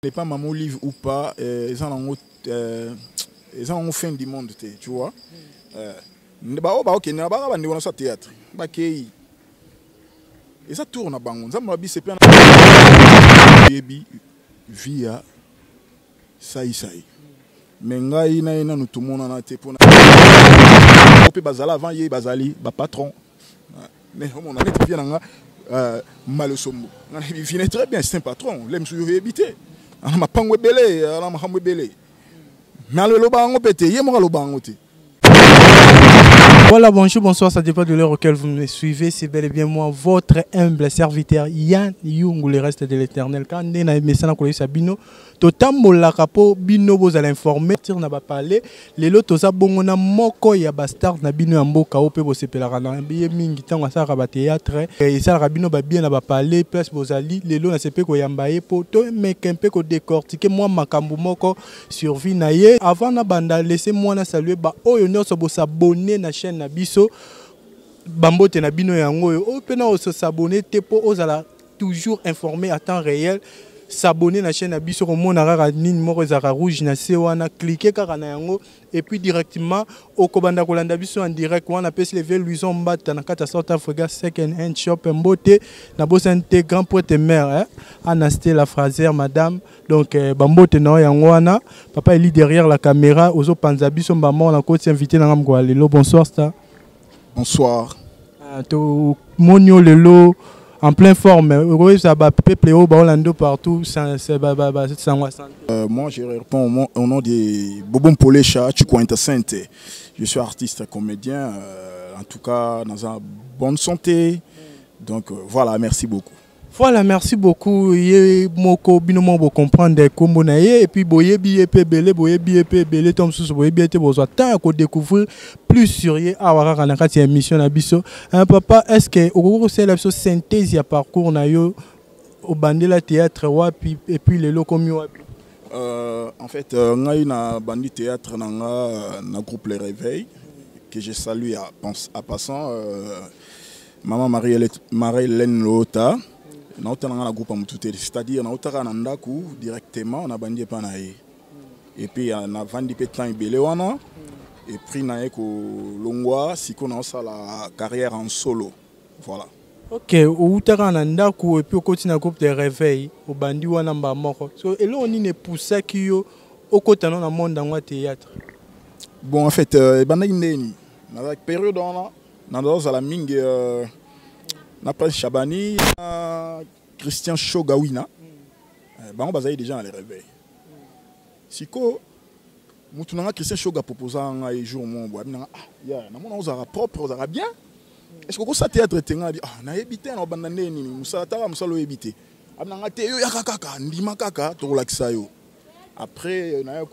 n'est pas maman livre ou pas, ils ont fin du monde, tu vois. Ok, on a théâtre. Et ça tourne à Bangon. Ça m'a dit c'est pas via saï. Mais ngai na ina nous tout le monde en a été pour na bazala avant yé bazali ba patron. Mais on a été bien mal sombo. Il vient très bien, c'est un patron. L'aime sur éviter. On m'a pas belé, on m'a belé. Mais le loba on pété, yé moi le loba. Voilà, bonjour, bonsoir, ça dépend de l'heure auquel vous me suivez. C'est bel et bien moi, votre humble serviteur Yann Yung, le reste de l'éternel. Quand on a mis ça dans le Sabino, totam la capo bino vous allez informer. On n'a pas parlé. Les lots ça bon on a moko ya bastard na bino ambo kaope bo sepela kana biye mingi tango ça rabat théâtre et ça rabino ba bien na ba parler place bozali les lots na sepe ko yambaye poto mais kempe ko décortiquer moi makambu moko survie na ye avant na banda laissez moi na saluer ba oyo nyonso bo s'abonner na chaîne na biso bambote na bino yango o pena o s'abonner te po ozala toujours informé à temps réel. S'abonner à la chaîne Abisso Romona Ranin Morezara Rouge na Sewana cliquer car na yango et puis directement au Kobanda Kolanda Bisso en direct on appelle les vélos Luison Mbata na kata South Africa second hand shop mbote na bosante grand poète mère Anasté la Fraser madame donc bambote na yango wana papa est derrière la caméra ozo panza biso mbamo na côté invité na ngamgo lelo bonsoir star. Bonsoir. To monio lelo en pleine forme, ça va peuple au Orlando partout, moi, je réponds au nom de Bobon Polecha, Chico Intercente. Je suis artiste comédien, en tout cas dans une bonne santé. Donc voilà, merci beaucoup. Voilà, merci beaucoup. Moko binomo bo comprendre des combos et puis boye biepé belé tom sous boye biete bozo tant ko découvrir plus sur yé awara kana kati émission na biso. Papa, est-ce que au c'est la synthèse ya parcours na yo au bandela théâtre wapi et puis les locaux wapi? En fait, ngai na bandi théâtre na groupe Les Réveils que je salue à passant maman Marie-Hélène Lota. C'est-à-dire que directement on a bandé panaï et puis on a vendu pétan et béléwana et puis on a longwa si on a la carrière en solo voilà. Ok, ou t'as ku et puis au côté na groupe de réveil au bandi wana mba moko so et là on y ne pousse qui yo au côté dans le monde dans théâtre. Bon en fait banda indeni na la période on a la mingi na Prince Chabani, Christian Shogawina, on a déjà Les Réveils. Si Christian Shoga proposé un jour, on a propre, on a bien. Est-ce que ça théâtre est un on a évité, on a abandonné, on a évité. On a été après, on a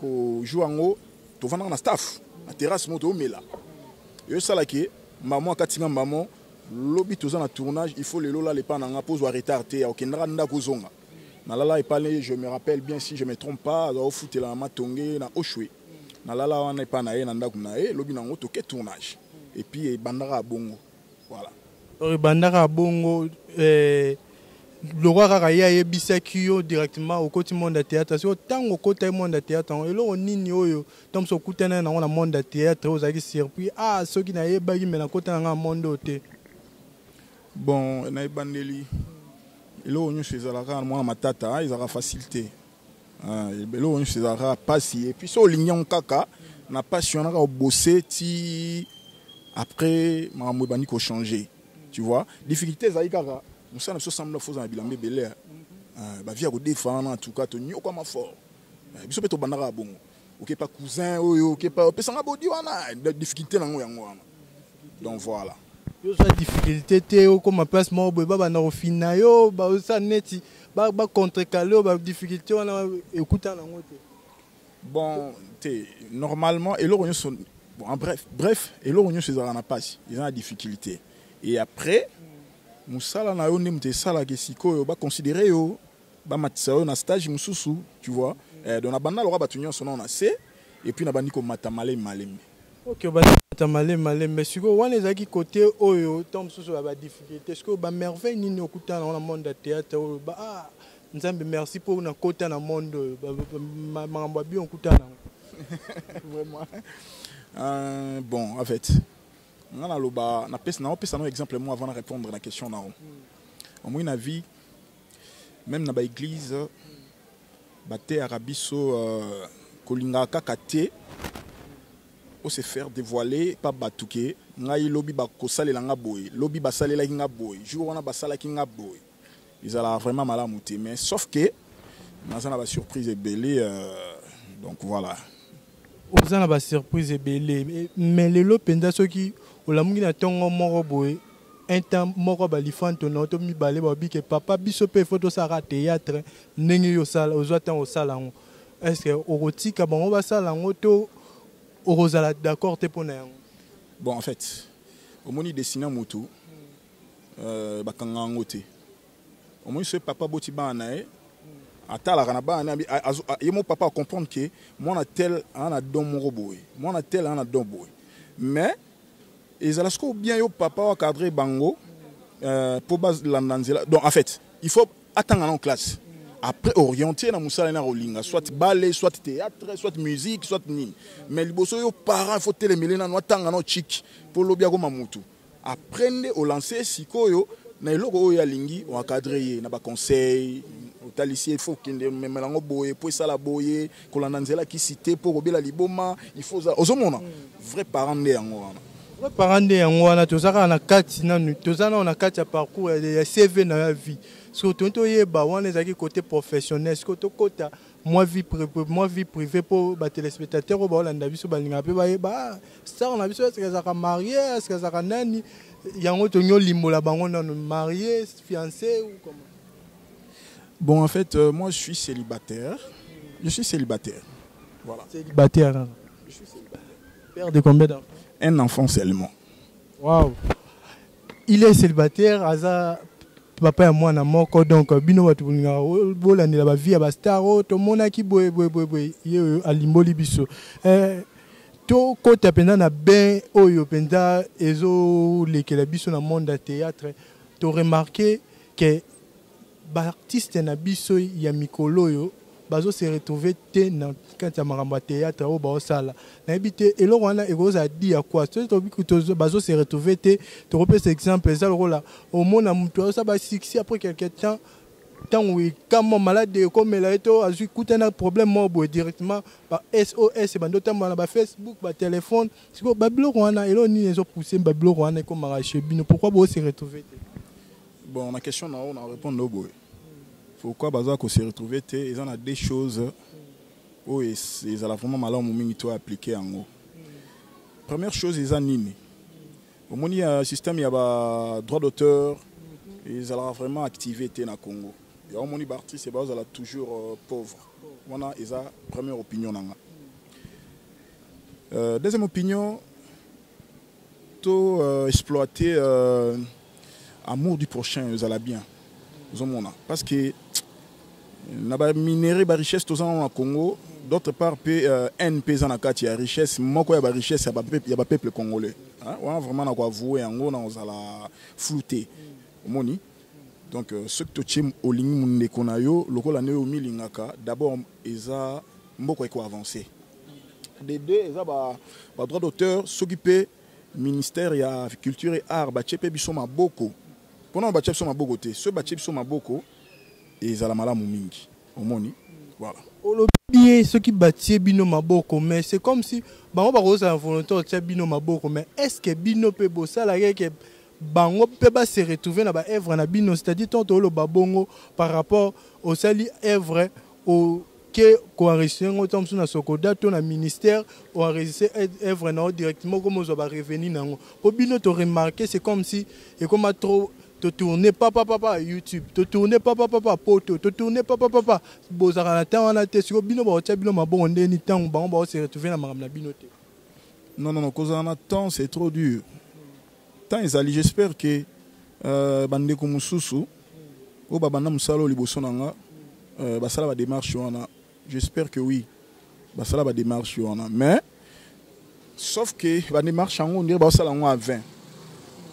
joué en haut, on a un staff, la terrasse, on a là. Et ça, maman, Katinga, maman. Lobby tous en tournage, il faut les lola les pas en pause ou arrêter à Okenranda Kozonga. Nalala et parlé, je me rappelle bien si je ne me trompe pas, au foot la matongé na Oshwe. Nalala on est pas naé nanda kunaé, lobby na ngoto ke tournage. Et puis bandara bongo. Voilà. Bandara bongo le roi Raya et Bisakio directement au côté monde de théâtre. C'est autant au côté monde de théâtre. Et là on y est, comme ce côté na on a monde de théâtre, aux agues surpris. Ah ceux qui n'aient pas eu mais na côté na monde de bon, on a bandeli. Et là, on chez Zara, moi, ma tata, ils ont facilité. Et là, on chez Zara, passé. Et puis, sur l'ignon kaka, on a passionné à bosser. Après, ma mobani ko changé. Tu vois, difficulté, Zaïkara. Nous sommes ensemble, faut en bilan belé. Bah, via ko défendre, en tout cas, tu n'y a pas fort. Biso peto bandara bon. Ok, pas cousin, ok, pas. Pesanga bodi wana. Difficulté dans ngoyangwana. Donc voilà. Yo sa difficulté te comme ma place mo baba na ofina yo ba sa neti ba contrecaler ba difficulté on écouter na ngote. Bon, normalement et l'orion sont bon bref et l'orion chez Zara na passe, ils ont la difficulté. Et après musala na yo ndemte sala ke siko ba considérer yo ba matisa yo na stage mususu, tu vois. Donc na banda lo ba tunyo son on a C et puis na bandi ko matamale malem. Ok, malé, mais si vous avez des côté où tombe sur la difficulté, est-ce que vous merveille ni au dans le monde de théâtre, Nzambe merci pour na kota na monde makambo bien kutana. Vraiment. Bon, en fait, on a un exemple moi avant de répondre à la question. Au moins, la vie, même dans l'église, bate arabiso kolinga kakate pour se faire dévoiler pas batuke ngai lobi ba kosalela nga boy lobi basalela nga boy jour wana basala ki nga boy ils allaient vraiment mal à monter mais sauf que on a une surprise belé donc voilà. On a une surprise belé mais les lots penda ceux qui au la mungi na tongo moko boy un temps moko balifanto na to mi balé babi que papa biso pe photo sara théâtre ndenge yo sala ozwa au sala est-ce que okotika bango basala ngo to orozala d'accord te pona yango. Bon en fait au moni dessiner motu bakanga ngote au moins ce papa boti bana atala kana bana yemo papa comprendre que moi na tel ana don mon robot moi na tel ana don boy mais ils allaient ce bien yo papa wa cadrer bango pour base landanzela donc en fait il faut attendre en classe après orienter na musala na rolinga soit ballet soit théâtre soit musique soit nini mais liboso yo parents faut télémélé na tanga no chic pour lobia ko mamutu apprendre au lancer sikoyo na eloko oyo ya lingi o encadrer na ba conseil au talisi il faut kinde memelango boye pour ça la boye ko landanzela ki cité pour obela liboma il faut ozomona vrai parent ne yango wana vrai parent ne yango wana tozaka na kati na tozana na kati ya parcours ya CV na ya vie surtout to yeba wana ezaki côté professionnel surtout côté moi vie privée pour ba téléspectateurs ba olanda biso balinga pe ba yeba star na biso est-ce que ça ka marié est-ce que ça ka nani yango to nyo limola bango na marié fiancé ou comment. Bon en fait moi je suis célibataire. Voilà. Célibataire. Hein. Je suis célibataire. Père de combien d'enfants? Un enfant seulement. Waouh. Il est célibataire aza papa et moi na moko donc bino watu nga bolani la vie ba star to mona ki boy ye alimboli biso to kota penda na ben oyo penda ezo lekela biso na monde de théâtre to remarqué que ba artiste na biso ya mikolo yo bazo se retrouver te na quand ya makambo théâtre o ba osala na ebité eloko wana ekoza di ya quoi to bikuto bazo se retrouver te to repese exemple ça là au monde mutu ça ba succès après quelque temps oui comme malade comme la eto azu kutana problème mo directement ba SOS ba ndota na ba Facebook ba téléphone siko ba blog wana elo ni ezo pousser ba blog wana comme marché bino pourquoi ba se retrouver te. Bon la question na on répondre au boy. Pourquoi baza ko se retrouver te ils en a des choses où ils allaient vraiment malin mingi to appliquer en haut. Première chose ils en nini. Au moni système il y a ba droit d'auteur ils allaient vraiment activer te na Congo. Et au moni artiste c'est baza toujours pauvre. Voilà ils a première opinion nanga. Deuxième opinion to exploiter amour du prochain ils allaient bien. Parce que na ba minerai ba richesse tozana na Congo d'autre part NP za na kati ya richesse moko ya ba richesse ya ba peuple congolais hein on vraiment na ko avouer yango na ozala flouté omoni donc ce que tochim olingi munde konayo lokola ne o milingaka d'abord eza mboko eko avancer des deux eza ba droit d'auteur s'occuper ministère ya culture et art ba chepe biso maboko pendant ba chepe biso maboko te ce ba chepe biso maboko et la malamu mingi omoni voilà olobi ce qui bâtit bino maboko mais c'est comme si bango ba rosa la volonté de bino maboko mais est-ce que bino pe bosala que bango pe ba se retrouver na ba œuvre na bino c'est-à-dire tonto lo babongo par rapport au sali œuvre au que ko enregistrer ngotam suna sokoda to na ministère ou enregistrer œuvre na directement comme zo ba revenu nango po bino to remarquer c'est comme si et comme trop te tourner papa YouTube te tourner papa poto te tourner papa bozaka na temps wana te siko bino ba tia bino mabongo ndeni temps bango ba se retrouver na makamna bino te. Non cause en temps c'est trop dur tant ils allaient j'espère que bande ko mususu o baba na musalo liboso nanga basala ba démarche wana j'espère que oui basala ba démarche wana mais sauf que ba démarche ngo ndire ba sala ngo à 20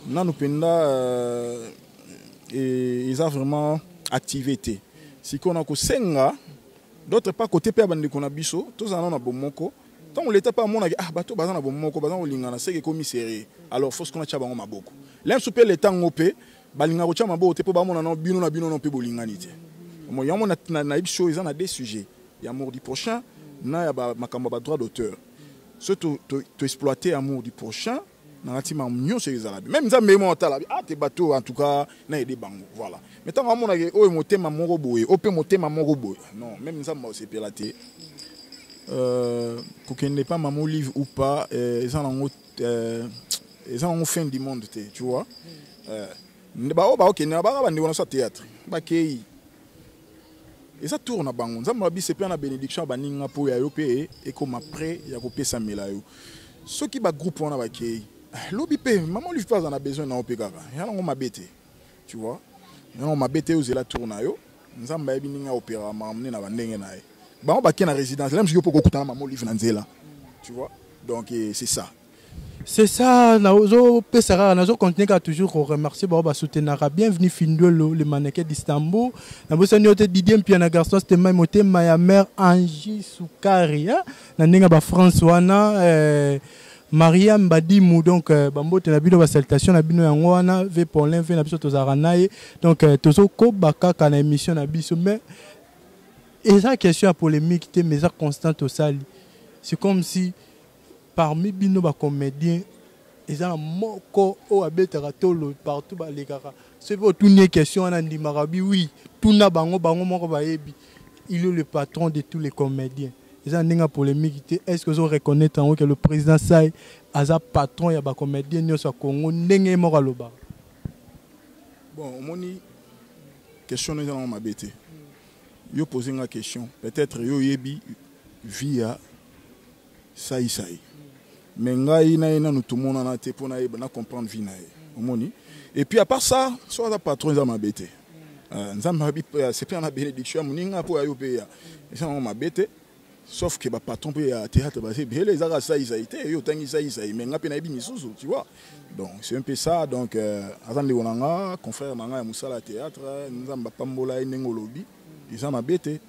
nanu penda et ils ont vraiment activé. si qu'on a ko senga d'autres pas côté pe bande qu'on a biso tous en a bomoko tant l'état pas mon ah bato bazana bomoko bazana lingana c'est que commissaire alors faut ce qu'on a chabango maboko l'un super l'état ngopé balinga ko chama bo te po ba mona no bino no pe bolinganité mo yamo na ibso ils en a des sujets amour du prochain na ya ba makamba ba droit d'auteur surtout to exploiter amour du prochain na ngatima mnyo chez les arabes même ça même on tala ah te bateau en tout cas na des bango voilà mais tant amona ke o motema moko boye o pe motema moko boye non même ça c'est pelaté kokende pas maman livre ou pas ils en fin du monde tu vois ba ok na ba bandi wana sa théâtre ba kei et ça tourne à bango nzamba bise pe na bénédiction baninga po ya yo pe et comme après ya ko pesa mela yo ceux qui ba groupe wana ba kei lobi pe maman lui pas en a besoin na opeka ya ngo mabete tu vois non mabete aux la tourne yo nzamba yebi ninga opéra mamne na bandenge na ye ba ba ke na résidence là monsieur po ko kutana maman livre na nzela tu vois donc c'est ça. C'est ça, nazo pesara nazo continuer à toujours remercier ba soutenir bienvenue Findolo le mannequin d'Istanbul na bosa nyote Didier Piana garçon c'était moté ma mère Angie Soukari na ninga ba France wana Maria Mbadimu donc bambote na bino ba salutation na bino yango wana ve Paulin ve na biso tozara naye donc tozo ko bakaka na émission na biso mais eza question à polémique te mais ça constante au sali c'est comme si parmi bino ba comédiens ils ont moko o abetaka tolo partout ba lekaka c'est pour tout une question en andi marabi oui tout na bango moko ba yebi il est le patron de tous les comédiens ils ont ninga polémique est-ce que vous reconnaissez en que le président Sai aza patron ya ba comédiens nyoso Congo ndenge moko loba bon moni question nous allons m'abêter yo poser une question peut-être yo yebi via Sai mais ngai na nous tout monde na te pona na comprendre vie na omoni et puis à part ça soit la patron za mabete nzamba c'est pas na bénédiction muninga po ayo pe ya ça on mabete sauf que ba patron pe ya théâtre ba c'est bien les ara ça été yo tangi ça mais ngapi na bi misusu tu vois donc c'est un peu ça donc attendez onanga confrère nanga ya musala théâtre nzamba pambola nengolobi ils ont mabete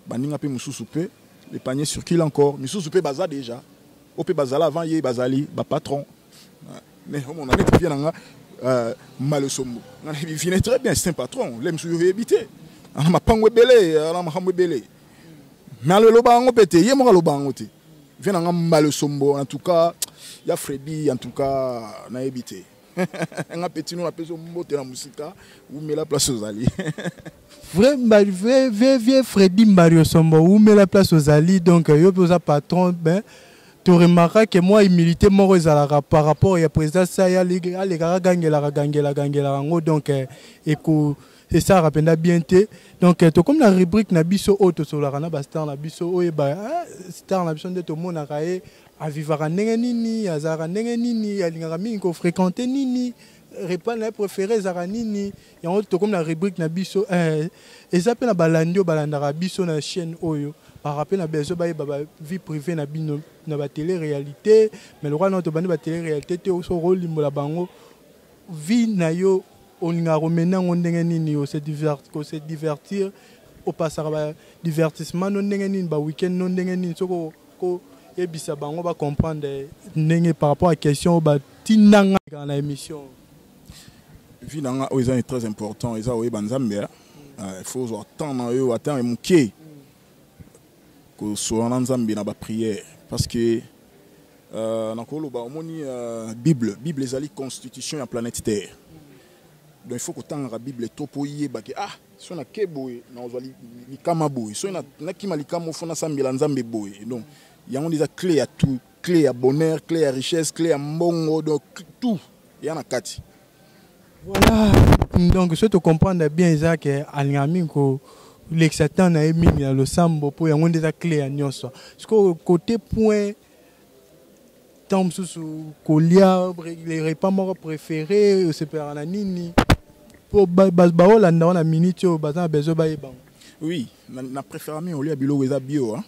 baninga pe mususu pe les paniers circulent encore misusu pe baza déjà au pays bazala avant yé bazali ba patron mais on a été bien nga malosombo on a vu très bien c'est un patron l'aime sur habité on m'a pas belé on m'a pas belé mais le lobango pété yé mo lobango té vient nga malosombo en tout cas il y a Freddy en tout cas na habité nga petit nous appelle mbote na musika ou met la place aux alliés vrai Freddy Mario Sombo ou met la place aux alliés donc yo posa patron ben tu remarqueras que moi humilité moro ezalaka par rapport à président ça ya les gars gangela donc et ça rapenda bien té donc to comme la rubrique na biso auto solara na ba star na biso oye ba star na biso ndeto mona kae a vivara ndenge nini azara ndenge nini alingaka mingi ko fréquenter nini repas na préféré zara nini yango to comme la rubrique na biso et ça pe na balandio balandaka biso na chaîne oyo par rappel na besoin ba vie privée na bino na ba télé-réalité mais le roi non to bandi ba télé-réalité te so rôle la bango vie na yo olinga romena ndenge nini o se divertir au passera ba divertissement non ndenge nini ba week-end non ndenge nini soko ko ebisa bango ba comprendre ndenge par rapport à question ba tinanga na émission vie nanga o est très important eza o banzambe il faut attendre yo attendre muké que soit en Zambie na ba prière parce que na kolo ba omoni Bible les ali constitution ya planète Terre donc il faut que tant la Bible topo yeba que ah so na keboy na ozali likama boy so na kima likama fona sambela nzambe boy donc yango des clé à tout clé à bonheur clé à richesse clé à mbongo donc tout yana kati voilà donc ce tu comprendre bien ça que alingami ko l'excitant na mingi na losambo po yango ndeza clé ya nyonso parce côté point tant sous kolia les repas moko préférés c'est per na nini po ba Hollande na minute o bazana bezo ba yeba oui na préféré au lia bilo weza bio hein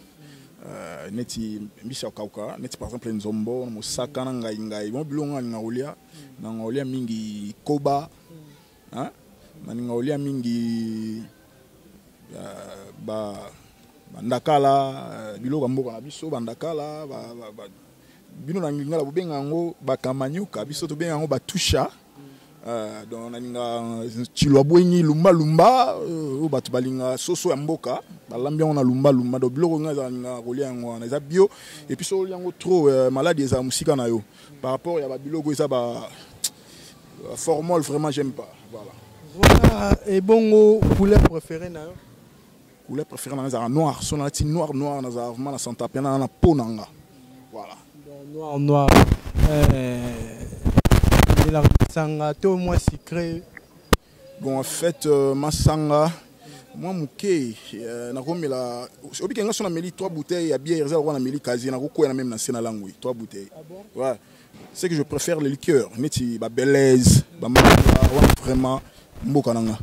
neti mbisa kauka neti par exemple nzombo musaka na ngai bon bilo nga olia na olia mingi koba hein na olia mingi bandakala biloko mboka na biso bandakala bino na ngingala bobenga yango bakamanyuka biso tobenga yango batusha donc naninga chilwa bwenyi lumba lumba bato balinga soso ya mboka balambi yango na lumba lumba donc biloko nga zalinga kolia yango na eza bio et puis so yango trop maladie eza musika na yo par rapport ya ba biloko eza ba formol vraiment j'aime pas voilà et bongo couleur préférée na yo couleur préférée na eza noir so na ti noir na za vraiment na santa pena na ponanga voilà noir la sanga to moi secret bon en fait masanga moi mouké na komela obiki nga sona meli 3 bouteilles ya bière za na meli kazi na ko na même na sena langui 3 bouteilles ouais c'est que je préfère les liqueurs neti ba belaise ba vraiment mboka nanga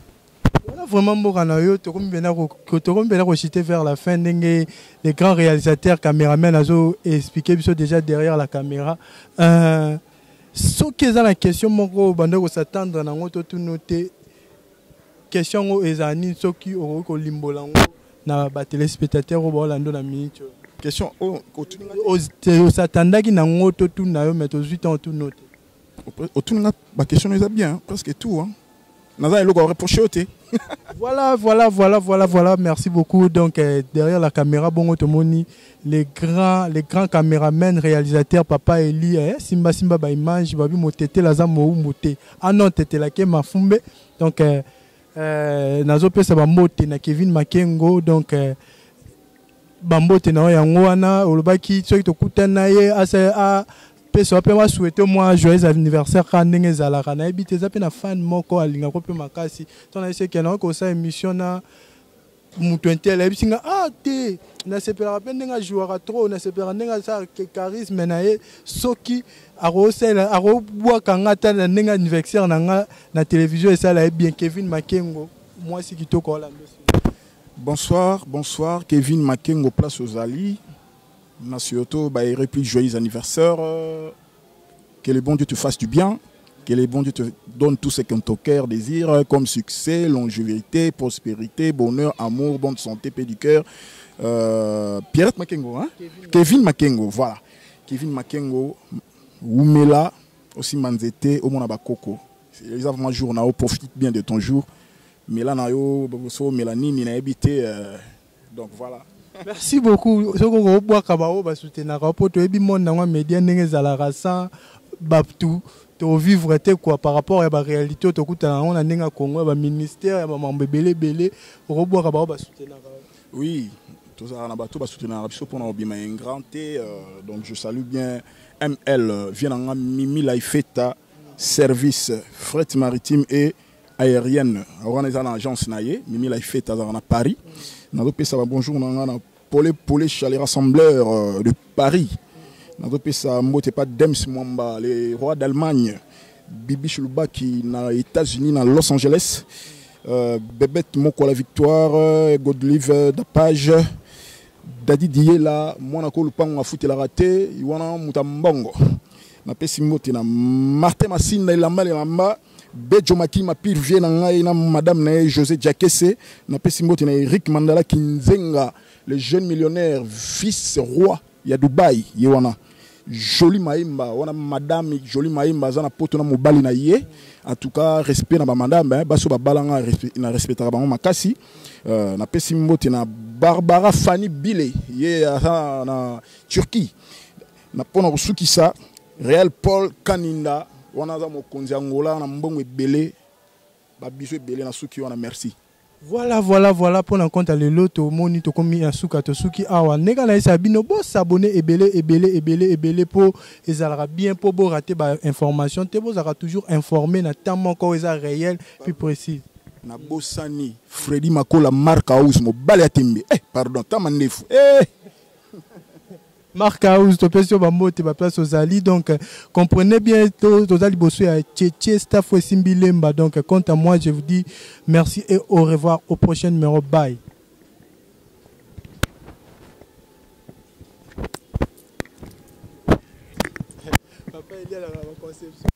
vraiment mboka na yo to kombena ko citer vers la fin ndenge les grands réalisateurs caméramans azo expliquer biso déjà derrière la caméra ce qui est la question moko bande ko s'attendre nango to tout noter question ngo ezani soki o ko limbola ngo na ba téléspectateurs o ba lando na minute question o s'attendaki nango to tout na yo mais to 8 ans tout noter o tout na ba question est bien presque tout hein naza eloko reprocher oté voilà merci beaucoup donc derrière la caméra bongo tomoni les grands caméramens réalisateurs papa Eli simba ba image babi motete la za mo moté non tete la ke mafumbe donc nazo pesa ba moté na Kevin Makengo donc bambote na yango wana olobaki soki tokutana ye asa peso pe ma souhaiter moi joyeux anniversaire quand ndenge zalaka na ebite za pe na fan moko alinga ko pe makasi to na ese kena ko sa émission na mutu intel ebisinga te na sepela pe ndenga jouera trop na sepela ndenga sa charisme na ye soki arosela arobwa kangata na ndenga anniversaire na télévision et ça là bien Kevin Makengo moi si kitoko la bonsoir Kevin Makengo place aux Ali Nasioto, réplique joyeux anniversaire. Que le bon Dieu te fasse du bien. Que le bon Dieu te donne tout ce que ton cœur désire, comme succès, longévité, prospérité, bonheur, amour, bonne santé, paix du cœur. Pierrette Makengo, hein? Kevin Makengo, voilà. Kevin Makengo, Oumela, aussi Manzete, Omonaba Koko. C'est exactement un jour, on profite bien de ton jour. Mélanayo, Mélanie, Nina habité. Donc voilà. Merci beaucoup. Ce qu'on voit kabao ba soutenir rapport to ebi monde na média ndenge za la race baptu to vivre te quoi par rapport à la réalité to kuta on a ndenge Congo ba ministère ya mambo belé robo kabao ba soutenir. Oui, tout ça na bato ba soutenir biso pour na obima un grand T donc je salue bien ML vient Mimi Laifeta service fret maritime et aérienne. On est en agence naie Mimi Laifeta à Paris. Bonjour, Paul les rassembleurs de Paris. Pas Dems Mwamba, les rois d'Allemagne, Bibi Chuluba qui na États-Unis, dans Los Angeles, Bébête Moko la victoire, Godlive Dapage, Dadi Diela, Monaco Lupang a foutu la raté, Iwana Mutambongo. Na Pesimote na Martin Massine na Ilamba Lamba. Bejo Maki ma pire vient na madame na José Diakese na Pesimote na Eric Mandala Kinzenga le jeune millionnaire fils roi ya Dubaï yewana Joli Maimba wana madame Joli Maimba zana poto na mobali na ye en tout cas respect na ba madame baso ba balanga na respectera ba makasi na Pesimote na Barbara Fanny Bile ye na Turquie na pona kusukisa Real Paul Kaninda wana mo konzi Angola na mbongo ebele ba biso ebele na suki wana merci. Voilà pour en compte le loto moni to komi na suka to suki awa neka na isa bino bo s'abonner ebele pour ezalaka bien pour bo rater ba information te bo zaka toujours informé na temps moko eza réel puis précis. Na bosani Freddy Makola Mark House mo bale ya tembe pardon tamandefu Mark House, to place sur place aux Ali. Donc, comprenez bien, aux Ali Bossou à Tchétché, staff ou Simbilemba. Donc, quant à moi, je vous dis merci et au revoir au prochain numéro. Bye. Papa, il y a la conception.